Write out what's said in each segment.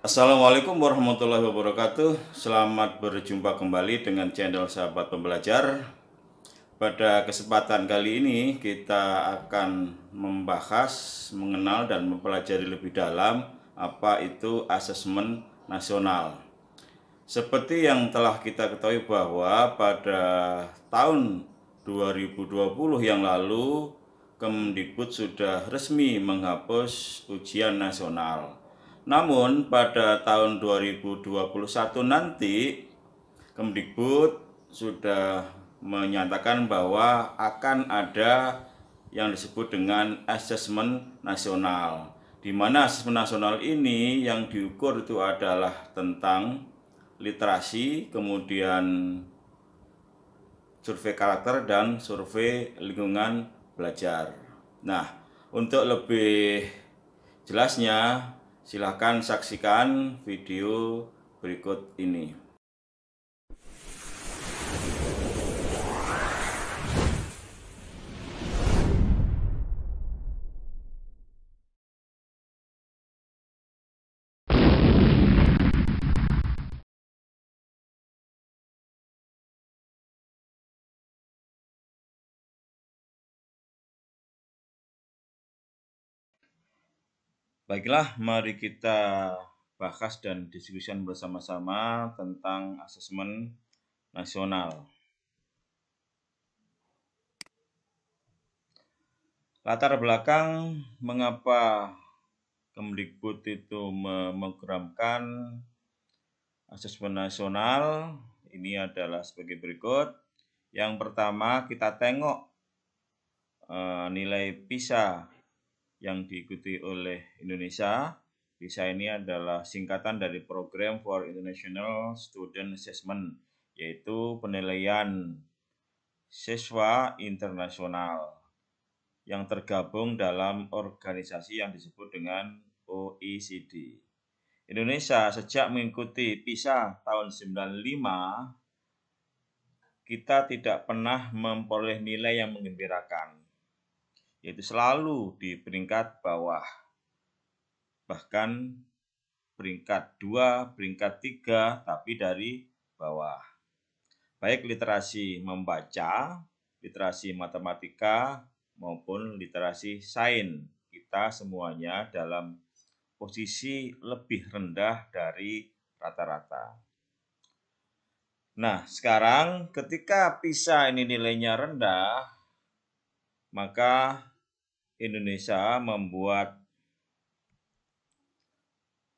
Assalamualaikum warahmatullahi wabarakatuh. Selamat berjumpa kembali dengan channel Sahabat Pembelajar. Pada kesempatan kali ini kita akan membahas, mengenal dan mempelajari lebih dalam apa itu asesmen nasional. Seperti yang telah kita ketahui bahwa pada tahun 2020 yang lalu Kemdikbud sudah resmi menghapus ujian nasional. Namun pada tahun 2021 nanti Kemdikbud sudah menyatakan bahwa akan ada yang disebut dengan asesmen nasional, di mana asesmen nasional ini yang diukur itu adalah tentang literasi, kemudian survei karakter dan survei lingkungan belajar. Nah, untuk lebih jelasnya silahkan saksikan video berikut ini. Baiklah, mari kita bahas dan diskusikan bersama-sama tentang asesmen nasional. Latar belakang mengapa Kemdikbud itu memprogramkan asesmen nasional ini adalah sebagai berikut. Yang pertama, kita tengok nilai PISA yang diikuti oleh Indonesia. PISA ini adalah singkatan dari Program for International Student Assessment, yaitu penilaian siswa internasional yang tergabung dalam organisasi yang disebut dengan OECD. Indonesia sejak mengikuti PISA tahun 95, kita tidak pernah memperoleh nilai yang menggembirakan, yaitu selalu di peringkat bawah. Bahkan peringkat 2, peringkat 3, tapi dari bawah. Baik literasi membaca, literasi matematika, maupun literasi sains. Kita semuanya dalam posisi lebih rendah dari rata-rata. Nah, sekarang ketika PISA ini nilainya rendah, maka Indonesia membuat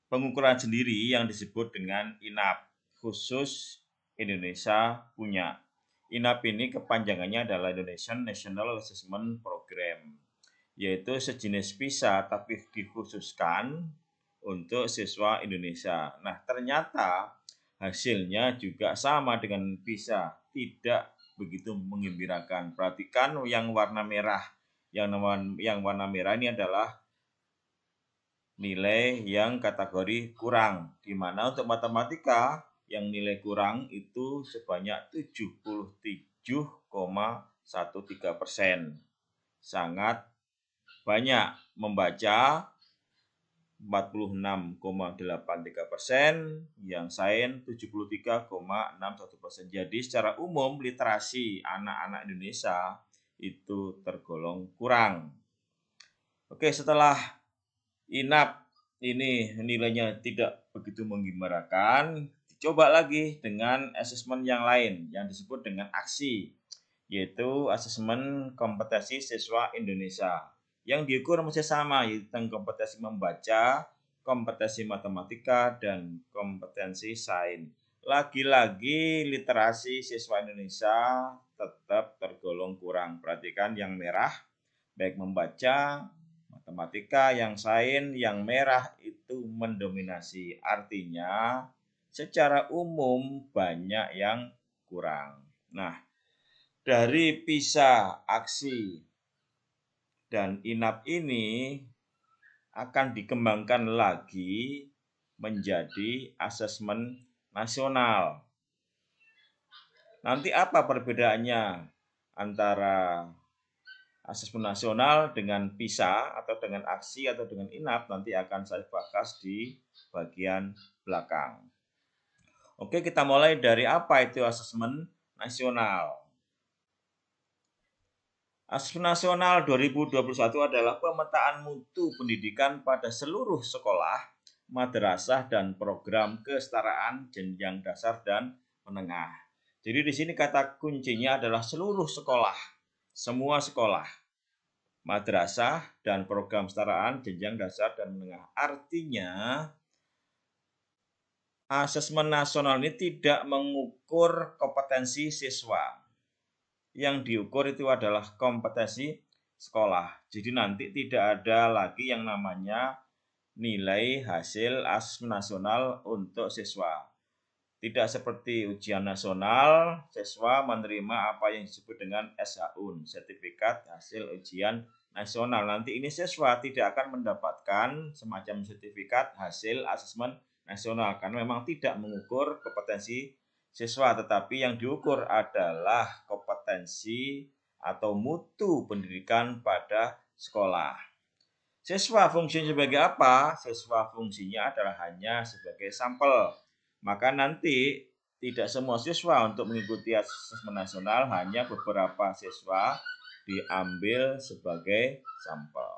pengukuran sendiri yang disebut dengan INAP, khusus Indonesia punya. INAP ini kepanjangannya adalah Indonesian National Assessment Program, yaitu sejenis PISA tapi dikhususkan untuk siswa Indonesia. Nah, ternyata hasilnya juga sama dengan PISA, tidak begitu menggembirakan. Perhatikan yang warna merah. Yang warna merah ini adalah nilai yang kategori kurang, di mana untuk matematika yang nilai kurang itu sebanyak 77,13%. Sangat banyak. Membaca 46,83%, yang sains 73,61%. Jadi secara umum literasi anak-anak Indonesia itu tergolong kurang. Oke, setelah INAP ini nilainya tidak begitu menggembirakan, dicoba lagi dengan asesmen yang lain yang disebut dengan AKSI, yaitu asesmen kompetensi siswa Indonesia. Yang diukur masih sama, yaitu kompetensi membaca, kompetensi matematika, dan kompetensi sains. Lagi-lagi literasi siswa Indonesia tetap tergolong kurang. Perhatikan yang merah, baik membaca, matematika, yang sains, yang merah itu mendominasi. Artinya secara umum banyak yang kurang. Nah, dari PISA, AKSI, dan INAP ini akan dikembangkan lagi menjadi asesmen nasional. Nanti apa perbedaannya antara Asesmen nasional dengan PISA atau dengan aksi atau dengan INAP nanti akan saya bahas di bagian belakang. Oke, kita mulai dari apa itu asesmen nasional. Asesmen nasional 2021 adalah pemetaan mutu pendidikan pada seluruh sekolah, madrasah, dan program kesetaraan jenjang dasar dan menengah. Jadi di sini kata kuncinya adalah seluruh sekolah, semua sekolah, madrasah, dan program kesetaraan jenjang dasar dan menengah. Artinya, asesmen nasional ini tidak mengukur kompetensi siswa. Yang diukur itu adalah kompetensi sekolah. Jadi nanti tidak ada lagi yang namanya nilai hasil asesmen nasional untuk siswa. Tidak seperti ujian nasional, siswa menerima apa yang disebut dengan SHUN, sertifikat hasil ujian nasional. Nanti ini siswa tidak akan mendapatkan semacam sertifikat hasil asesmen nasional karena memang tidak mengukur kompetensi siswa, tetapi yang diukur adalah kompetensi atau mutu pendidikan pada sekolah. Siswa fungsinya sebagai apa? Siswa fungsinya adalah hanya sebagai sampel. Maka nanti tidak semua siswa untuk mengikuti asesmen nasional, hanya beberapa siswa diambil sebagai sampel.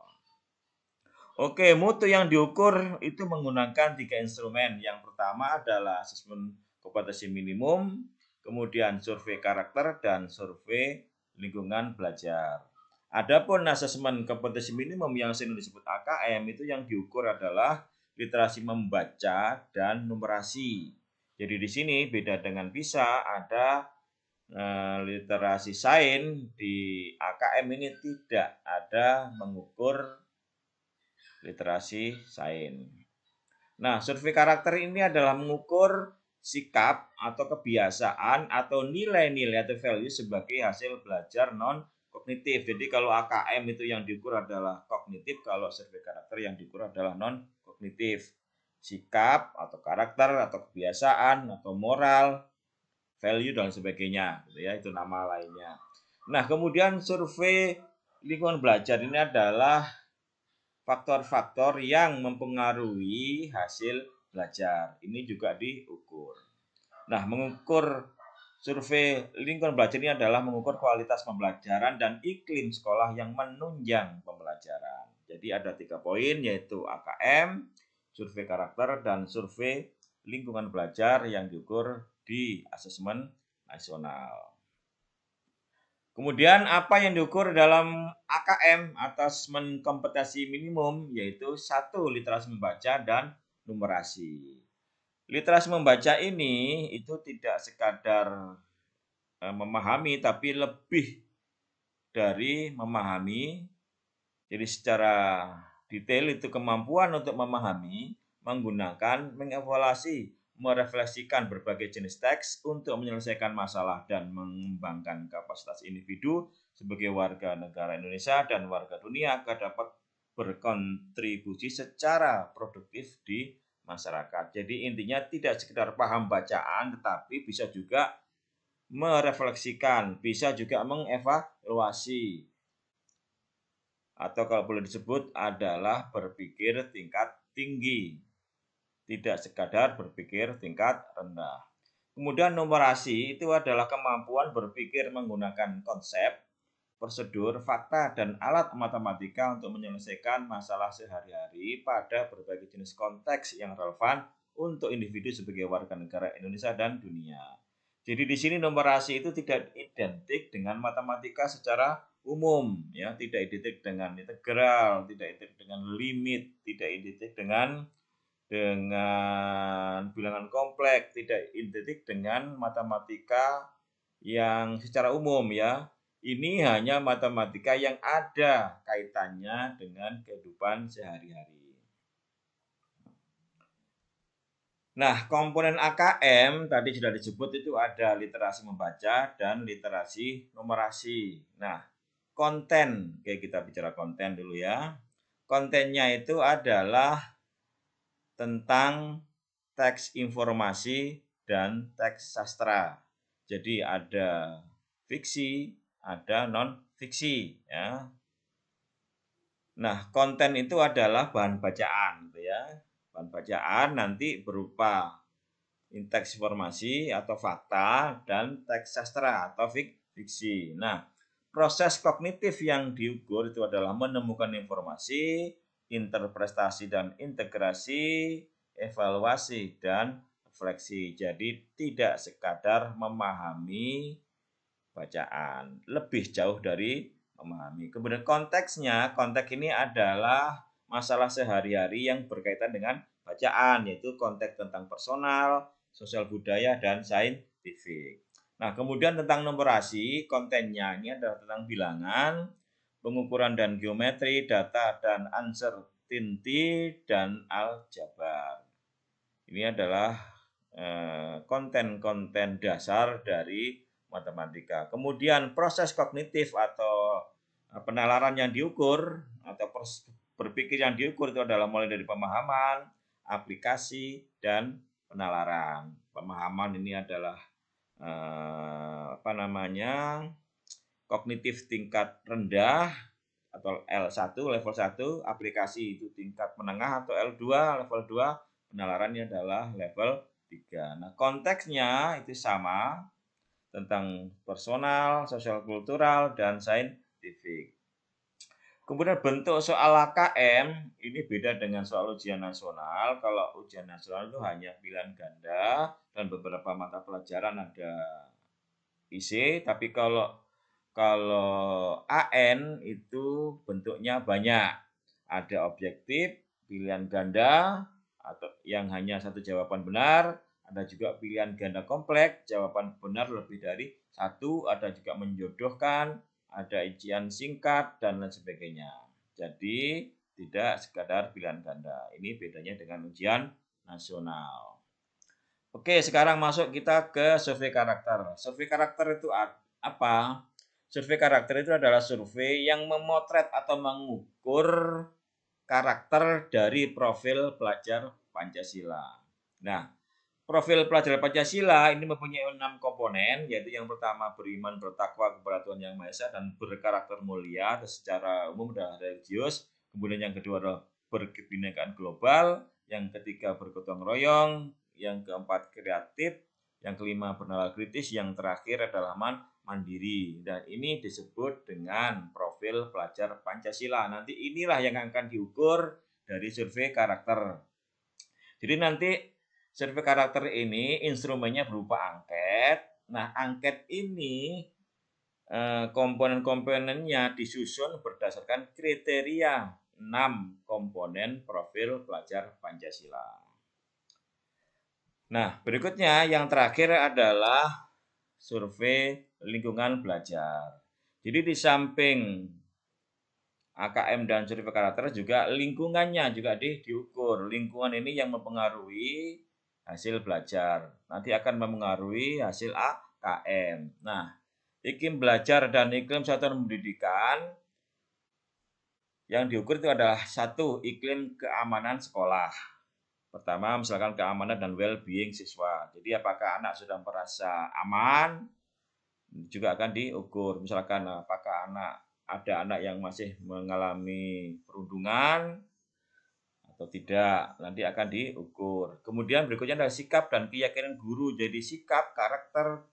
Oke, mutu yang diukur itu menggunakan 3 instrumen. Yang pertama adalah asesmen kompetensi minimum, kemudian survei karakter, dan survei lingkungan belajar. Adapun asesmen kompetensi minimum yang sering disebut AKM itu yang diukur adalah literasi membaca dan numerasi. Jadi di sini beda dengan PISA, ada literasi sains. Di AKM ini tidak ada mengukur literasi sains. Nah, survei karakter ini adalah mengukur sikap atau kebiasaan atau nilai-nilai atau value sebagai hasil belajar non kognitif. Jadi kalau AKM itu yang diukur adalah kognitif, kalau survei karakter yang diukur adalah non kognitif. Sikap atau karakter atau kebiasaan atau moral, value dan sebagainya, gitu ya, itu nama lainnya. Nah, kemudian survei lingkungan belajar ini adalah faktor-faktor yang mempengaruhi hasil belajar. Ini juga diukur. Nah, mengukur survei lingkungan belajar ini adalah mengukur kualitas pembelajaran dan iklim sekolah yang menunjang pembelajaran. Jadi ada 3 poin, yaitu AKM, survei karakter, dan survei lingkungan belajar yang diukur di asesmen nasional. Kemudian apa yang diukur dalam AKM atau asesmen kompetensi minimum, yaitu 1 literasi membaca dan numerasi. Literasi membaca ini itu tidak sekadar memahami, tapi lebih dari memahami. Jadi secara detail itu kemampuan untuk memahami, menggunakan, mengevaluasi, merefleksikan berbagai jenis teks untuk menyelesaikan masalah dan mengembangkan kapasitas individu sebagai warga negara Indonesia dan warga dunia agar dapat berkontribusi secara produktif di masyarakat. Jadi intinya tidak sekedar paham bacaan, tetapi bisa juga merefleksikan, bisa juga mengevaluasi, atau kalau boleh disebut adalah berpikir tingkat tinggi, tidak sekadar berpikir tingkat rendah. Kemudian numerasi itu adalah kemampuan berpikir menggunakan konsep, prosedur, fakta, dan alat matematika untuk menyelesaikan masalah sehari-hari pada berbagai jenis konteks yang relevan untuk individu sebagai warga negara Indonesia dan dunia. Jadi di sini numerasi itu tidak identik dengan matematika secara umum, ya, tidak identik dengan integral, tidak identik dengan limit, tidak identik dengan bilangan kompleks, tidak identik dengan matematika yang secara umum, ya. Ini hanya matematika yang ada kaitannya dengan kehidupan sehari-hari. Nah, komponen AKM tadi sudah disebut, itu ada literasi membaca dan literasi numerasi. Nah, konten, oke, kita bicara konten dulu ya. Kontennya itu adalah tentang teks informasi dan teks sastra. Jadi ada fiksi, ada non fiksi, ya. Nah, konten itu adalah bahan bacaan, gitu ya. Bahan bacaan nanti berupa teks informasi atau fakta dan teks sastra atau fiksi. Nah, proses kognitif yang diukur itu adalah menemukan informasi, interpretasi dan integrasi, evaluasi dan refleksi. Jadi tidak sekadar memahami bacaan, lebih jauh dari memahami. Kemudian konteksnya, konteks ini adalah masalah sehari-hari yang berkaitan dengan bacaan, yaitu konteks tentang personal, sosial budaya, dan saintifik. Nah, kemudian tentang numerasi, kontennya ini adalah tentang bilangan, pengukuran dan geometri, data dan uncertainty, dan aljabar. Ini adalah konten-konten dasar dari matematika. Kemudian proses kognitif atau penalaran yang diukur atau berpikir yang diukur itu adalah mulai dari pemahaman, aplikasi, dan penalaran. Pemahaman ini adalah kognitif tingkat rendah atau L1, level 1, aplikasi itu tingkat menengah atau L2, level 2, penalarannya adalah level 3. Nah, konteksnya itu sama, tentang personal, sosial kultural, dan saintifik. Kemudian bentuk soal KM ini beda dengan soal ujian nasional. Kalau ujian nasional itu hanya pilihan ganda dan beberapa mata pelajaran ada IC, tapi kalau AN itu bentuknya banyak. Ada objektif, pilihan ganda atau yang hanya satu jawaban benar, ada juga pilihan ganda kompleks, jawaban benar lebih dari satu, ada juga menjodohkan, ada ujian singkat, dan lain sebagainya. Jadi tidak sekadar pilihan ganda. Ini bedanya dengan ujian nasional. Oke, sekarang masuk kita ke survei karakter. Survei karakter itu apa? Survei karakter itu adalah survei yang memotret atau mengukur karakter dari profil pelajar Pancasila. Nah, profil pelajar Pancasila ini mempunyai 6 komponen, yaitu yang pertama beriman bertakwa kepada Tuhan Yang Maha Esa dan berkarakter mulia secara umum dan religius. Kemudian yang kedua adalah berkebinekaan global, yang ketiga bergotong royong, yang keempat kreatif, yang kelima bernalar kritis, yang terakhir adalah mandiri. Dan ini disebut dengan profil pelajar Pancasila. Nanti inilah yang akan diukur dari survei karakter. Jadi nanti survei karakter ini instrumennya berupa angket. Nah, angket ini komponen-komponennya disusun berdasarkan kriteria 6 komponen profil pelajar Pancasila. Nah, berikutnya yang terakhir adalah survei lingkungan belajar. Jadi di samping AKM dan survei karakter juga lingkungannya juga diukur. Lingkungan ini yang mempengaruhi hasil belajar. Nanti akan mempengaruhi hasil AKM. Nah, iklim belajar dan iklim satuan pendidikan yang diukur itu adalah satu, iklim keamanan sekolah. Pertama, misalkan keamanan dan well-being siswa. Jadi apakah anak sudah merasa aman, juga akan diukur. Misalkan apakah ada anak yang masih mengalami perundungan atau tidak, nanti akan diukur. Kemudian berikutnya adalah sikap dan keyakinan guru. Jadi sikap, karakter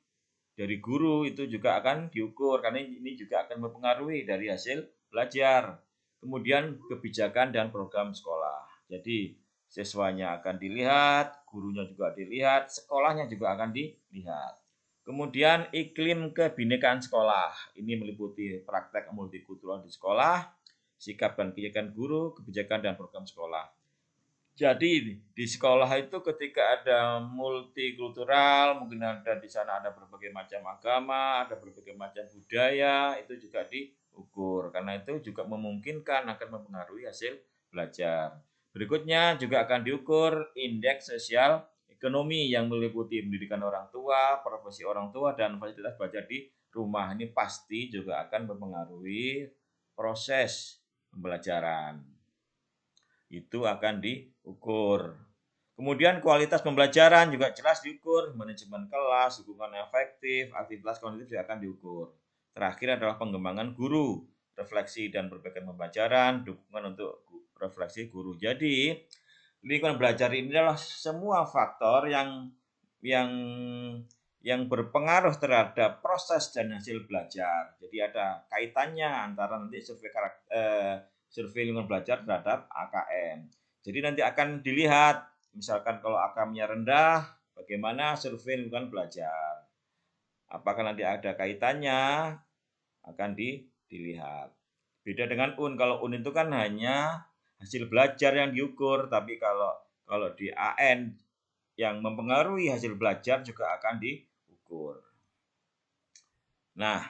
dari guru itu juga akan diukur, karena ini juga akan mempengaruhi dari hasil belajar. Kemudian kebijakan dan program sekolah. Jadi siswanya akan dilihat, gurunya juga dilihat, sekolahnya juga akan dilihat. Kemudian iklim kebinekaan sekolah. Ini meliputi praktek multikultural di sekolah, sikap dan keyakinan guru, kebijakan dan program sekolah. Jadi di sekolah itu ketika ada multikultural, mungkin ada di sana ada berbagai macam agama, ada berbagai macam budaya, itu juga diukur. Karena itu juga memungkinkan akan mempengaruhi hasil belajar. Berikutnya juga akan diukur indeks sosial ekonomi yang meliputi pendidikan orang tua, profesi orang tua, dan fasilitas belajar di rumah. Ini pasti juga akan mempengaruhi proses pembelajaran. Itu akan diukur. Kemudian kualitas pembelajaran juga jelas diukur, manajemen kelas, dukungan efektif, aktivitas kognitif juga akan diukur. terakhir adalah pengembangan guru, refleksi dan perbaikan pembelajaran, dukungan untuk refleksi guru. Jadi, lingkungan belajar ini adalah semua faktor yang yang berpengaruh terhadap proses dan hasil belajar. Jadi ada kaitannya antara nanti survei lingkungan belajar terhadap AKM. Jadi nanti akan dilihat, misalkan kalau AKM-nya rendah, bagaimana survei lingkungan belajar. Apakah nanti ada kaitannya, akan dilihat. Beda dengan UN, kalau UN itu kan hanya hasil belajar yang diukur, tapi kalau di AN yang mempengaruhi hasil belajar juga akan diukur. Nah,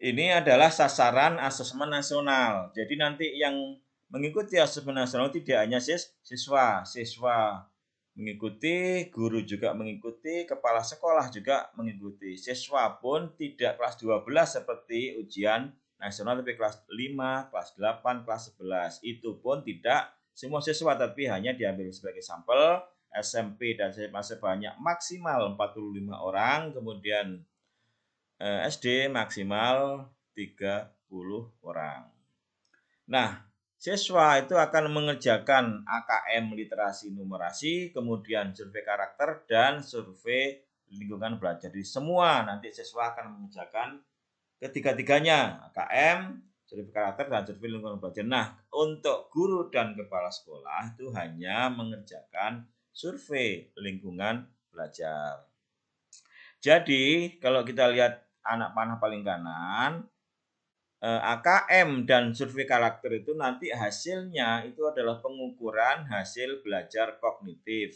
ini adalah sasaran asesmen nasional. Jadi nanti yang mengikuti asesmen nasional tidak hanya siswa mengikuti, guru juga mengikuti, kepala sekolah juga mengikuti. Siswa pun tidak kelas 12 seperti ujian nasional, tapi kelas 5, kelas 8, kelas 11. Itu pun tidak semua siswa, tapi hanya diambil sebagai sampel. SMP dan SMA sebanyak maksimal 45 orang, kemudian SD maksimal 30 orang. Nah, siswa itu akan mengerjakan AKM literasi numerasi, kemudian survei karakter dan survei lingkungan belajar. Jadi semua nanti siswa akan mengerjakan ketiga-tiganya, AKM, survei karakter dan survei lingkungan belajar. Nah, untuk guru dan kepala sekolah itu hanya mengerjakan survei lingkungan belajar. Jadi, kalau kita lihat anak panah paling kanan, AKM dan survei karakter itu nanti hasilnya itu adalah pengukuran hasil belajar kognitif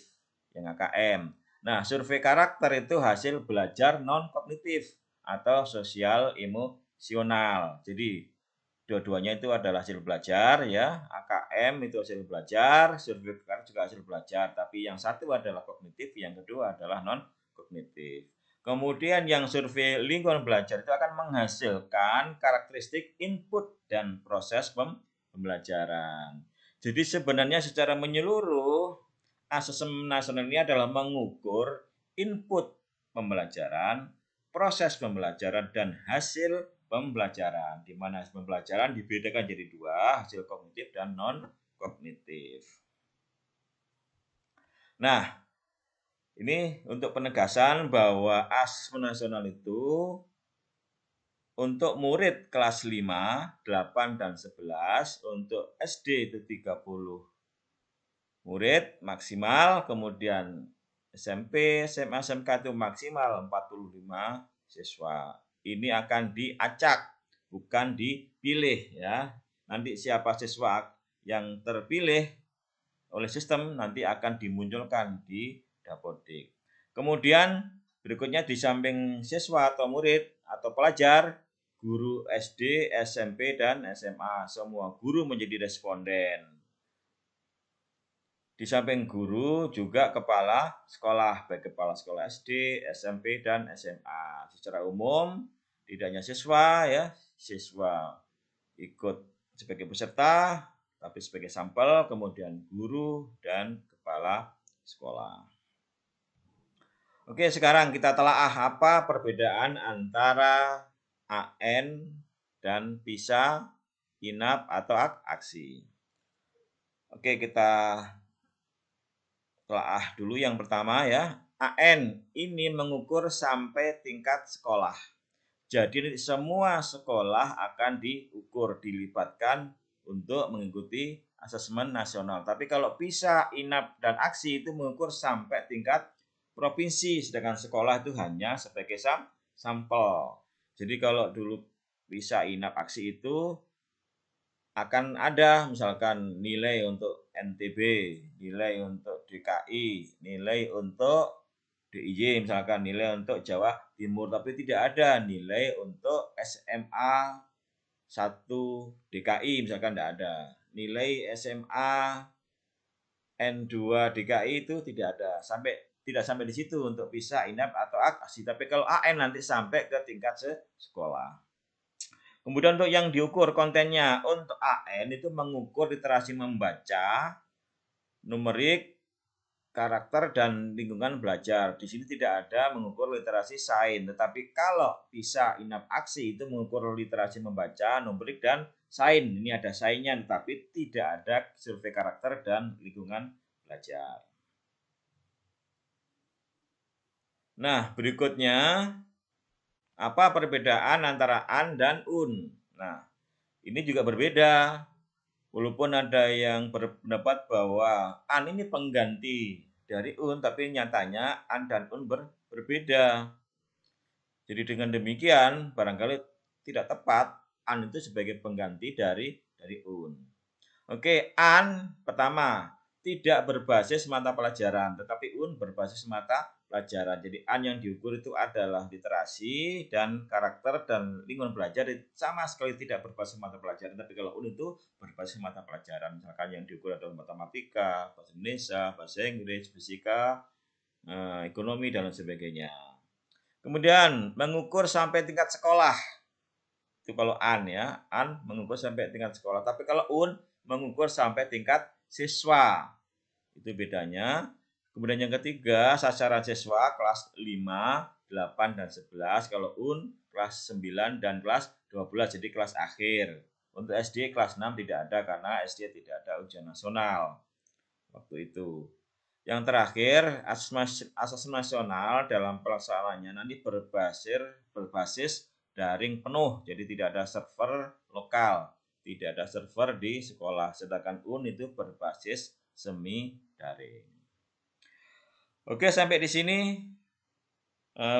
yang AKM. Nah, survei karakter itu hasil belajar non-kognitif atau sosial emosional. Jadi, dua-duanya itu adalah hasil belajar ya. AKM itu hasil belajar, survei karakter juga hasil belajar. Tapi yang satu adalah kognitif, yang kedua adalah non-kognitif. Kemudian yang survei lingkungan belajar itu akan menghasilkan karakteristik input dan proses pembelajaran. Jadi sebenarnya secara menyeluruh, asesmen nasional ini adalah mengukur input pembelajaran, proses pembelajaran, dan hasil pembelajaran, di mana hasil pembelajaran dibedakan jadi dua, hasil kognitif dan non-kognitif. Nah, ini untuk penegasan bahwa asesmen nasional itu untuk murid kelas 5, 8, dan 11, untuk SD itu 30 murid maksimal, kemudian SMP, SMA, SMK itu maksimal 45 siswa. Ini akan diacak, bukan dipilih ya. Nanti siapa siswa yang terpilih oleh sistem nanti akan dimunculkan di Dapodik. Kemudian berikutnya di samping siswa atau murid atau pelajar, guru SD, SMP, dan SMA. Semua guru menjadi responden. Di samping guru juga kepala sekolah, baik kepala sekolah SD, SMP, dan SMA. Secara umum tidak hanya siswa ya, siswa ikut sebagai peserta, tapi sebagai sampel, kemudian guru dan kepala sekolah. Oke, sekarang kita telaah apa perbedaan antara AN dan PISA, INAP, atau aksi. Oke, kita telaah dulu yang pertama ya. AN ini mengukur sampai tingkat sekolah. Jadi semua sekolah akan diukur, dilibatkan untuk mengikuti asesmen nasional. Tapi kalau PISA, INAP, dan aksi itu mengukur sampai tingkat provinsi, sedangkan sekolah itu hanya sebagai sampel. Jadi kalau dulu PISA, INAP, aksi itu akan ada misalkan nilai untuk NTB, nilai untuk DKI, nilai untuk DIY, misalkan nilai untuk Jawa Timur, tapi tidak ada nilai untuk SMA 1 DKI, misalkan tidak ada. Nilai SMA N2 DKI itu tidak ada. Tidak sampai di situ untuk PISA, INAP, atau aksi. Tapi kalau AN nanti sampai ke tingkat sekolah. Kemudian untuk yang diukur kontennya, untuk AN itu mengukur literasi membaca, numerik, karakter dan lingkungan belajar. Di sini tidak ada mengukur literasi sains, tetapi kalau PISA INAP aksi itu mengukur literasi membaca, numerik, dan sains. Ini ada sainsnya, tetapi tidak ada survei karakter dan lingkungan belajar. Nah, berikutnya, apa perbedaan antara AN dan UN? Nah, ini juga berbeda. Walaupun ada yang berpendapat bahwa AN ini pengganti dari UN, tapi nyatanya AN dan UN berbeda. Jadi dengan demikian, barangkali tidak tepat AN itu sebagai pengganti dari UN. Oke, AN pertama tidak berbasis mata pelajaran, tetapi UN berbasis mata pelajaran. Jadi AN yang diukur itu adalah literasi dan karakter dan lingkungan belajar, sama sekali tidak berbasis mata pelajaran. Tapi kalau UN itu berbasis mata pelajaran, misalkan yang diukur adalah matematika, bahasa Indonesia, bahasa Inggris, fisika, ekonomi, dan lain sebagainya. Kemudian mengukur sampai tingkat sekolah. Itu kalau AN ya, AN mengukur sampai tingkat sekolah. Tapi kalau UN mengukur sampai tingkat siswa. Itu bedanya. Kemudian yang ketiga, sasaran siswa kelas 5, 8, dan 11. Kalau UN kelas 9 dan kelas 12, jadi kelas akhir. Untuk SD kelas 6 tidak ada karena SD tidak ada ujian nasional waktu itu. Yang terakhir, asas nasional dalam pelaksanaannya nanti berbasis daring penuh, jadi tidak ada server lokal, tidak ada server di sekolah. Sedangkan UN itu berbasis semi daring. Oke, sampai di sini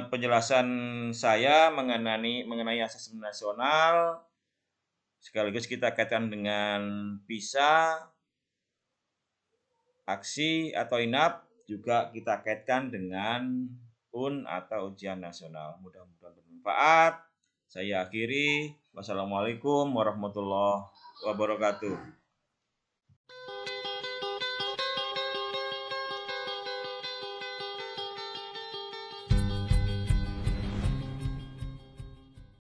penjelasan saya mengenai asas nasional. Sekaligus kita kaitkan dengan PISA, aksi atau INAP, juga kita kaitkan dengan UN atau ujian nasional. Mudah-mudahan bermanfaat. Saya akhiri. Wassalamualaikum warahmatullahi wabarakatuh.